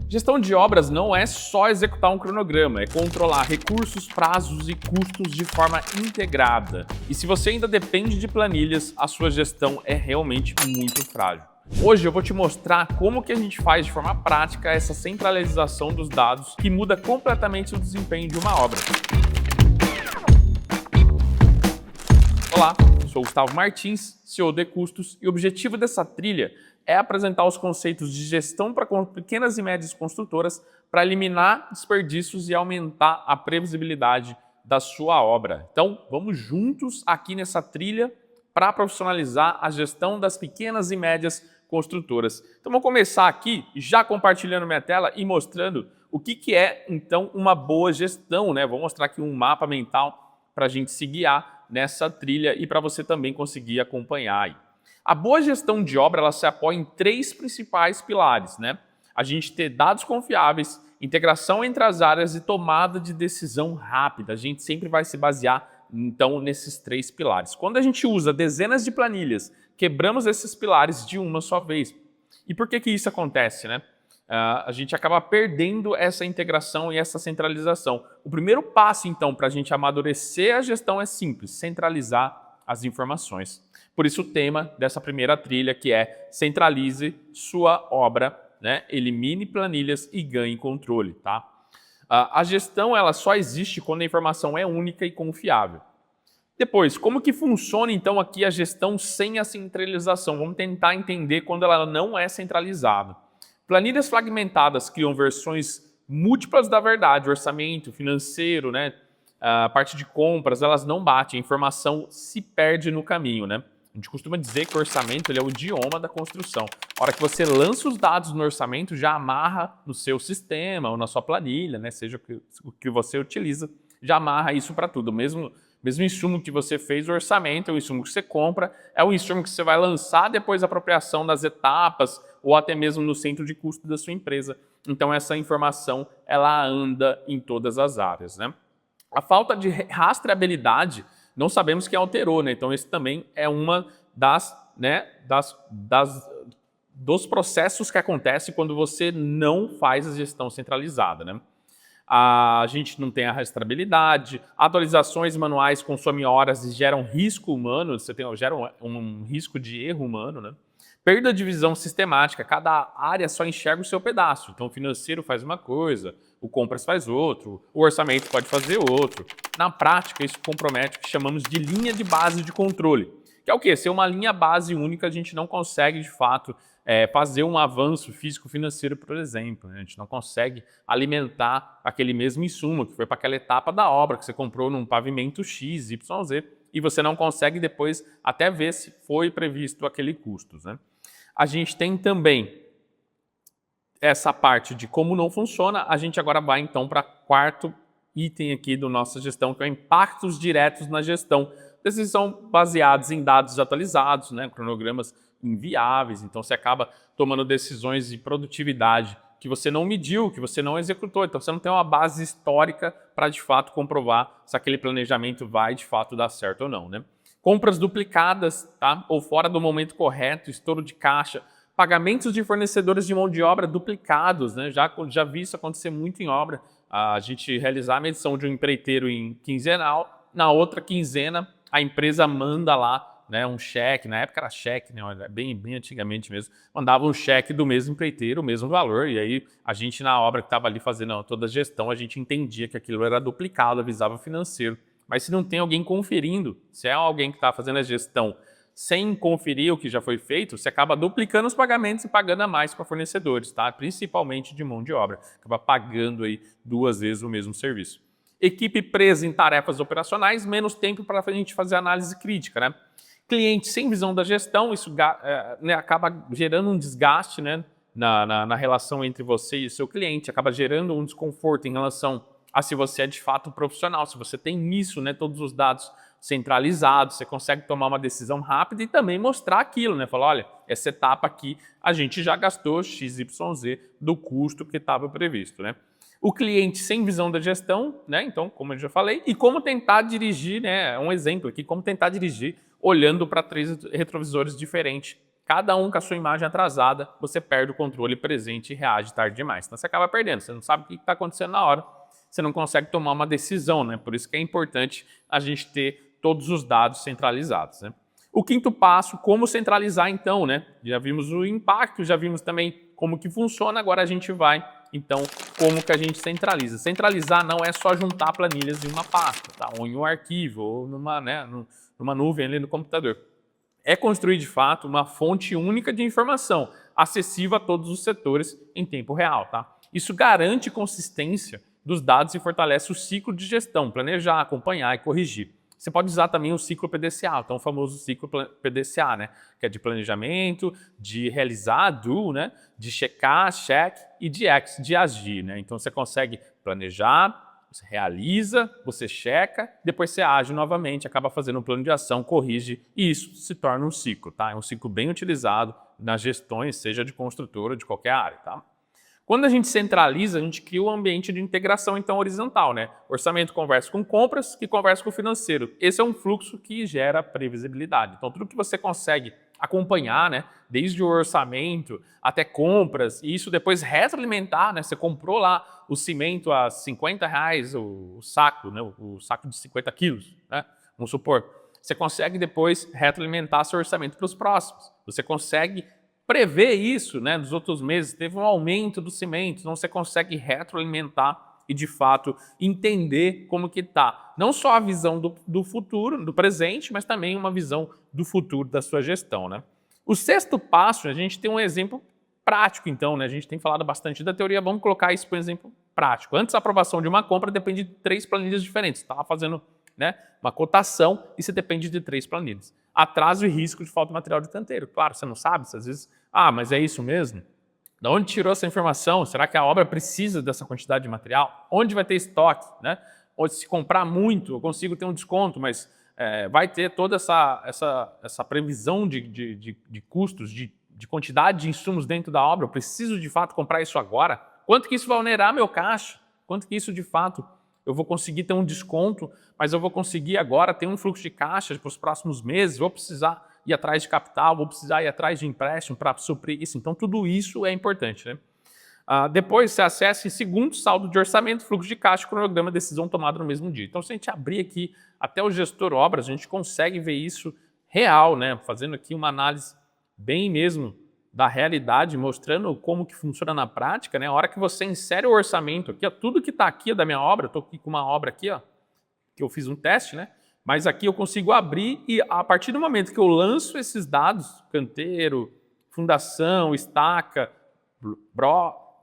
Gestão de obras não é só executar um cronograma, é controlar recursos, prazos e custos de forma integrada. E se você ainda depende de planilhas, a sua gestão é realmente muito frágil. Hoje eu vou te mostrar como que a gente faz de forma prática essa centralização dos dados que muda completamente o desempenho de uma obra. Olá, sou Gustavo Martins, CEO de Custos, e o objetivo dessa trilha é apresentar os conceitos de gestão para pequenas e médias construtoras para eliminar desperdícios e aumentar a previsibilidade da sua obra. Então, vamos juntos aqui nessa trilha para profissionalizar a gestão das pequenas e médias construtoras. Então, vou começar aqui já compartilhando minha tela e mostrando o que é, então, uma boa gestão, né? Vou mostrar aqui um mapa mental para a gente se guiar nessa trilha e para você também conseguir acompanhar aí. A boa gestão de obra ela se apoia em três principais pilares, né? A gente ter dados confiáveis, integração entre as áreas e tomada de decisão rápida. A gente sempre vai se basear, então, nesses três pilares. Quando a gente usa dezenas de planilhas, quebramos esses pilares de uma só vez. E por que isso acontece, né? A gente acaba perdendo essa integração e essa centralização. O primeiro passo, então, para a gente amadurecer a gestão é simples, centralizar as informações. Por isso o tema dessa primeira trilha que é centralize sua obra, né? Elimine planilhas e ganhe controle. Tá? A gestão ela só existe quando a informação é única e confiável. Depois, como que funciona então aqui a gestão sem a centralização? Vamos tentar entender quando ela não é centralizada. Planilhas fragmentadas criam versões múltiplas da verdade, orçamento, financeiro, né? A parte de compras, elas não batem, a informação se perde no caminho, né? A gente costuma dizer que o orçamento ele é o idioma da construção. A hora que você lança os dados no orçamento, já amarra no seu sistema ou na sua planilha, né? Seja o que você utiliza, já amarra isso para tudo. Mesmo insumo que você fez o orçamento, é o insumo que você compra, é o insumo que você vai lançar depois da apropriação das etapas ou até mesmo no centro de custo da sua empresa. Então essa informação ela anda em todas as áreas, né? A falta de rastreabilidade, não sabemos quem alterou, né? Então esse também é uma dos processos que acontece quando você não faz a gestão centralizada, né? A gente não tem a rastreabilidade, atualizações manuais consomem horas e geram risco humano, gera um risco de erro humano, né? Perda de visão sistemática, cada área só enxerga o seu pedaço. Então o financeiro faz uma coisa, o compras faz outro, o orçamento pode fazer outro. Na prática, isso compromete o que chamamos de linha de base de controle. Que é o quê? Ser uma linha base única, a gente não consegue, de fato, fazer um avanço físico-financeiro, por exemplo. Né? A gente não consegue alimentar aquele mesmo insumo que foi para aquela etapa da obra que você comprou num pavimento X, Y, Z, e você não consegue depois até ver se foi previsto aquele custo. Né? A gente tem também essa parte de como não funciona, a gente agora vai então para quarto item aqui da nossa gestão, que é impactos diretos na gestão. Esses são baseados em dados atualizados, né, cronogramas inviáveis, então você acaba tomando decisões de produtividade que você não mediu, que você não executou, então você não tem uma base histórica para de fato comprovar se aquele planejamento vai de fato dar certo ou não. Né? Compras duplicadas, tá? Ou fora do momento correto, estouro de caixa, pagamentos de fornecedores de mão de obra duplicados, né? Já vi isso acontecer muito em obra, a gente realizar a medição de um empreiteiro em quinzenal, na outra quinzena a empresa manda lá, né, um cheque, na época era cheque, né, bem antigamente mesmo, mandava um cheque do mesmo empreiteiro, o mesmo valor, e aí a gente na obra que estava ali fazendo toda a gestão, a gente entendia que aquilo era duplicado, avisava o financeiro. Mas se não tem alguém conferindo, se é alguém que está fazendo a gestão sem conferir o que já foi feito, você acaba duplicando os pagamentos e pagando a mais para fornecedores, tá? Principalmente de mão de obra. Acaba pagando aí 2 vezes o mesmo serviço. Equipe presa em tarefas operacionais, menos tempo para a gente fazer análise crítica, né? Cliente sem visão da gestão, isso acaba gerando um desgaste, né, na relação entre você e o seu cliente, acaba gerando um desconforto em relação a se você é de fato um profissional, se você tem isso, né, todos os dados centralizados, você consegue tomar uma decisão rápida e também mostrar aquilo, né? Falar, olha, essa etapa aqui a gente já gastou XYZ do custo que estava previsto, né? O cliente sem visão da gestão, né? Então, como eu já falei, e como tentar dirigir, né? Um exemplo aqui, como tentar dirigir olhando para 3 retrovisores diferentes cada um com a sua imagem atrasada, você perde o controle presente e reage tarde demais. Então você acaba perdendo, você não sabe o que está acontecendo na hora, você não consegue tomar uma decisão, né? Por isso que é importante a gente ter todos os dados centralizados, né? O quinto passo, como centralizar então, né? Já vimos o impacto, já vimos também como que funciona, agora a gente vai, então, como que a gente centraliza. Centralizar não é só juntar planilhas em uma pasta, tá? Ou em um arquivo, ou numa nuvem ali no computador. É construir, de fato, uma fonte única de informação, acessível a todos os setores em tempo real, tá? Isso garante consistência dos dados e fortalece o ciclo de gestão, planejar, acompanhar e corrigir. Você pode usar também o ciclo PDCA, então o famoso ciclo PDCA, né? Que é de planejamento, de realizar, do, né? De checar, check e de act, de agir, né? Então você consegue planejar, você realiza, você checa, depois você age novamente, acaba fazendo um plano de ação, corrige e isso se torna um ciclo, tá? É um ciclo bem utilizado nas gestões, seja de construtora ou de qualquer área, tá? Quando a gente centraliza, a gente cria um ambiente de integração, então, horizontal, né? Orçamento conversa com compras, que conversa com o financeiro. Esse é um fluxo que gera previsibilidade. Então, tudo que você consegue acompanhar, né? Desde o orçamento até compras, e isso depois retroalimentar, né? Você comprou lá o cimento a R$50, o saco, né? O saco de 50 quilos, né? Vamos supor. Você consegue depois retroalimentar seu orçamento para os próximos. Você consegue prever isso, né, nos outros meses, teve um aumento do cimento, então você consegue retroalimentar e, de fato, entender como que está. Não só a visão do futuro, do presente, mas também uma visão do futuro da sua gestão, né? O sexto passo, a gente tem um exemplo prático, então, né? A gente tem falado bastante da teoria, vamos colocar isso para um exemplo prático. Antes da aprovação de uma compra, depende de 3 planilhas diferentes. Você estava fazendo, né, uma cotação e você depende de 3 planilhas. Atraso e risco de falta de material de canteiro. Claro, você não sabe, às vezes, mas é isso mesmo? De onde tirou essa informação? Será que a obra precisa dessa quantidade de material? Onde vai ter estoque, né? Ou se comprar muito, eu consigo ter um desconto, mas vai ter toda essa previsão de custos, de quantidade de insumos dentro da obra, eu preciso de fato comprar isso agora? Quanto que isso vai onerar meu caixa? Quanto que isso de fato eu vou conseguir ter um desconto, mas eu vou conseguir agora ter um fluxo de caixa para os próximos meses, vou precisar ir atrás de capital, vou precisar ir atrás de empréstimo para suprir isso. Então tudo isso é importante, né? Depois você acessa em segundos saldo de orçamento, fluxo de caixa, cronograma, decisão tomada no mesmo dia. Então se a gente abrir aqui até o gestor obras, a gente consegue ver isso real, né? Fazendo aqui uma análise bem mesmo da realidade, mostrando como que funciona na prática, né? A hora que você insere o orçamento aqui, ó, tudo que está aqui da minha obra, estou aqui com uma obra aqui, ó, que eu fiz um teste, né? Mas aqui eu consigo abrir e a partir do momento que eu lanço esses dados, canteiro, fundação, estaca,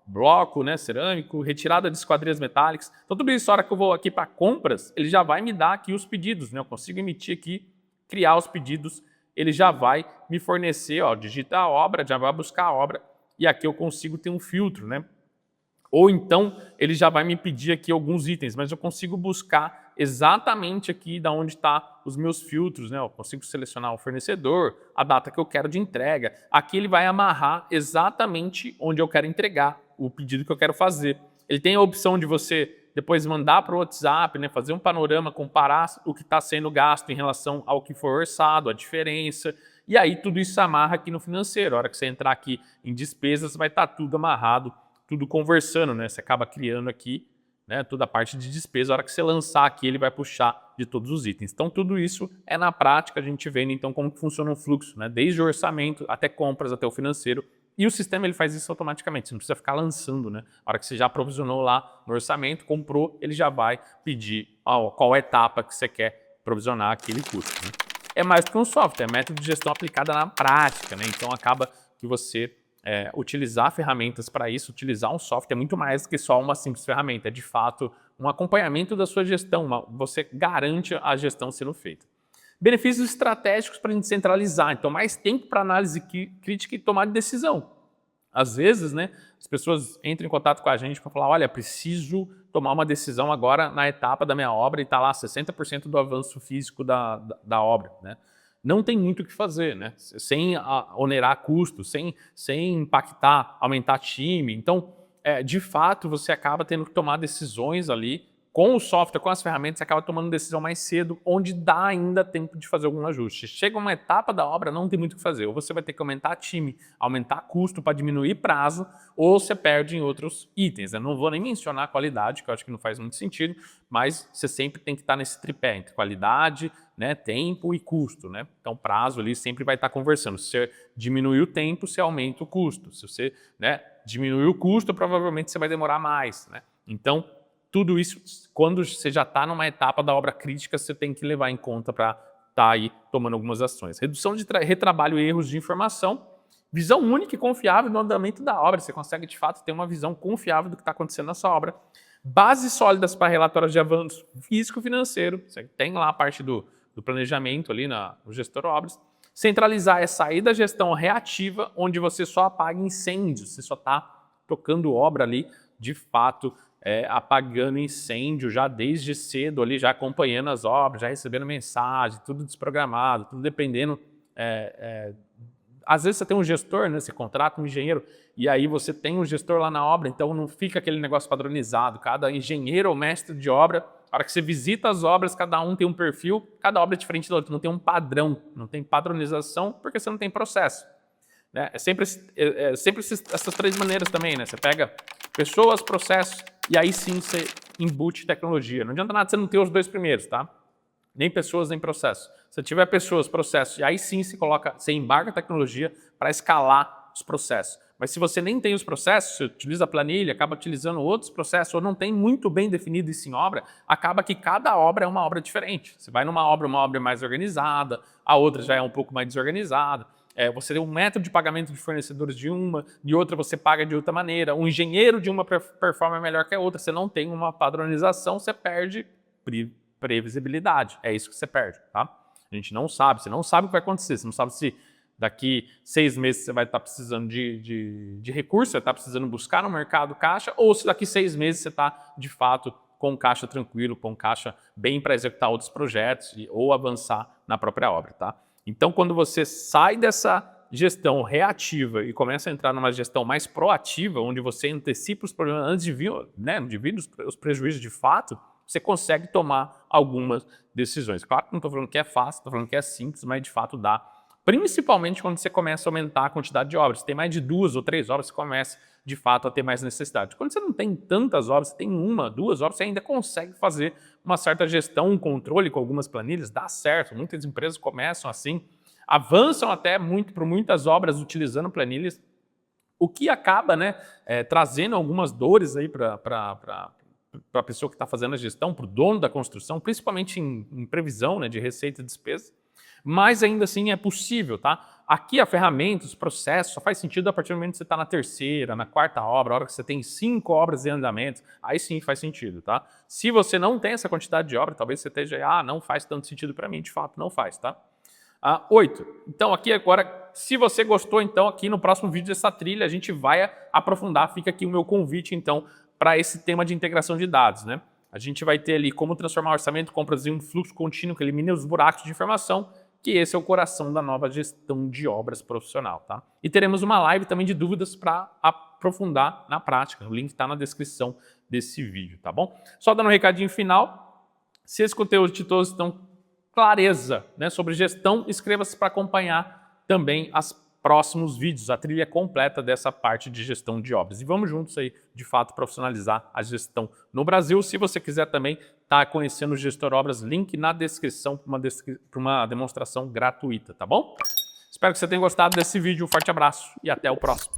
bloco, né, cerâmico, retirada de esquadrias metálicas, então tudo isso, a hora que eu vou aqui para compras, ele já vai me dar aqui os pedidos, né? Eu consigo emitir aqui, criar os pedidos, ele já vai me fornecer, ó, digita a obra, já vai buscar a obra, e aqui eu consigo ter um filtro, né? Ou então ele já vai me pedir aqui alguns itens, mas eu consigo buscar exatamente aqui da onde está os meus filtros, né? Eu consigo selecionar o fornecedor, a data que eu quero de entrega. Aqui ele vai amarrar exatamente onde eu quero entregar o pedido que eu quero fazer. Ele tem a opção de você depois mandar para o WhatsApp, né? Fazer um panorama, comparar o que está sendo gasto em relação ao que foi orçado, a diferença. E aí tudo isso amarra aqui no financeiro. A hora que você entrar aqui em despesas, vai estar tudo amarrado, tudo conversando, né? Você acaba criando aqui, né, toda a parte de despesa. A hora que você lançar aqui, ele vai puxar de todos os itens. Então, tudo isso é na prática, a gente vendo então como que funciona o fluxo, né? Desde o orçamento até compras, até o financeiro. E o sistema ele faz isso automaticamente, você não precisa ficar lançando, né? A hora que você já provisionou lá no orçamento, comprou, ele já vai pedir qual etapa que você quer provisionar aquele custo, né? É mais do que um software, é método de gestão aplicada na prática, né? Então acaba que você utilizar ferramentas para isso, utilizar um software é muito mais do que só uma simples ferramenta, é de fato um acompanhamento da sua gestão, você garante a gestão sendo feita. Benefícios estratégicos para a gente centralizar, então mais tempo para análise crítica e tomar de decisão. Às vezes, né, as pessoas entram em contato com a gente para falar, olha, preciso tomar uma decisão agora na etapa da minha obra e está lá 60% do avanço físico da obra, né? Não tem muito o que fazer, né? Sem onerar custos, sem impactar, aumentar time. Então, de fato, você acaba tendo que tomar decisões ali com o software, com as ferramentas, você acaba tomando decisão mais cedo, onde dá ainda tempo de fazer algum ajuste. Chega uma etapa da obra, não tem muito o que fazer. Ou você vai ter que aumentar time, aumentar custo para diminuir prazo, ou você perde em outros itens. Eu não vou nem mencionar a qualidade, que eu acho que não faz muito sentido, mas você sempre tem que estar nesse tripé entre qualidade, né, tempo e custo, né? Então, prazo ali sempre vai estar conversando. Se você diminuir o tempo, você aumenta o custo. Se você, né, diminuir o custo, provavelmente você vai demorar mais, né? Então, tudo isso, quando você já está numa etapa da obra crítica, você tem que levar em conta para estar aí tomando algumas ações. Redução de retrabalho e erros de informação, visão única e confiável no andamento da obra. Você consegue, de fato, ter uma visão confiável do que está acontecendo na sua obra. Bases sólidas para relatórios de avanço físico-financeiro. Você tem lá a parte do planejamento ali no gestor obras. Centralizar é sair da gestão reativa, onde você só apaga incêndios. Você só está tocando obra ali, de fato, apagando incêndio já desde cedo ali, já acompanhando as obras, já recebendo mensagem, tudo desprogramado, tudo dependendo. Às vezes você tem um gestor, né? Você contrata um engenheiro e aí você tem um gestor lá na obra, então não fica aquele negócio padronizado. Cada engenheiro ou mestre de obra, a hora que você visita as obras, cada um tem um perfil, cada obra é diferente da outra, não tem um padrão, não tem padronização porque você não tem processo. Né? É sempre essas três maneiras também, né? Você pega pessoas, processos, e aí sim você embute tecnologia. Não adianta nada você não ter os dois primeiros, tá? Nem pessoas, nem processo. Se tiver pessoas, processos, e aí sim você embarca a tecnologia para escalar os processos. Mas se você nem tem os processos, você utiliza a planilha, acaba utilizando outros processos, ou não tem muito bem definido isso em obra, acaba que cada obra é uma obra diferente. Você vai numa obra, uma obra mais organizada, a outra já é um pouco mais desorganizada. Você tem um método de pagamento de fornecedores de outra você paga de outra maneira. Um engenheiro de uma performa melhor que a outra. Você não tem uma padronização, você perde previsibilidade. É isso que você perde, tá? A gente não sabe, você não sabe o que vai acontecer. Você não sabe se daqui 6 meses você vai estar precisando de recurso, você está precisando buscar no mercado caixa, ou se daqui 6 meses você está, de fato, com caixa tranquilo, com caixa bem para executar outros projetos ou avançar na própria obra, tá? Então, quando você sai dessa gestão reativa e começa a entrar numa gestão mais proativa, onde você antecipa os problemas antes de vir, né, os prejuízos de fato, você consegue tomar algumas decisões. Claro que não estou falando que é fácil, estou falando que é simples, mas de fato dá. Principalmente quando você começa a aumentar a quantidade de obras. Se tem mais de 2 ou 3 obras, você começa de fato a ter mais necessidade. Quando você não tem tantas obras, você tem 1, 2 obras, você ainda consegue fazer uma certa gestão, um controle com algumas planilhas, dá certo. Muitas empresas começam assim, avançam até por muitas obras utilizando planilhas, o que acaba, né, trazendo algumas dores aí para a pessoa que está fazendo a gestão, para o dono da construção, principalmente em previsão, né, de receita e despesa. Mas ainda assim é possível, tá? Aqui a ferramenta, os processos, só faz sentido a partir do momento que você está na terceira, na quarta obra, a hora que você tem 5 obras em andamento, aí sim faz sentido, tá? Se você não tem essa quantidade de obra, talvez você esteja, não faz tanto sentido para mim, de fato não faz, tá? 8. Então aqui agora, se você gostou, então aqui no próximo vídeo dessa trilha a gente vai aprofundar, fica aqui o meu convite então para esse tema de integração de dados, né? A gente vai ter ali como transformar o orçamento, compras em um fluxo contínuo que elimine os buracos de informação, que esse é o coração da nova gestão de obras profissional, tá? E teremos uma live também de dúvidas para aprofundar na prática. O link está na descrição desse vídeo, tá bom? Só dando um recadinho final, se esse conteúdo te trouxe então clareza, né, sobre gestão, inscreva-se para acompanhar também os próximos vídeos, a trilha completa dessa parte de gestão de obras. E vamos juntos aí, de fato, profissionalizar a gestão no Brasil. Se você quiser também estar conhecendo o Gestor Obras, link na descrição para uma demonstração gratuita, tá bom? Espero que você tenha gostado desse vídeo, um forte abraço e até o próximo.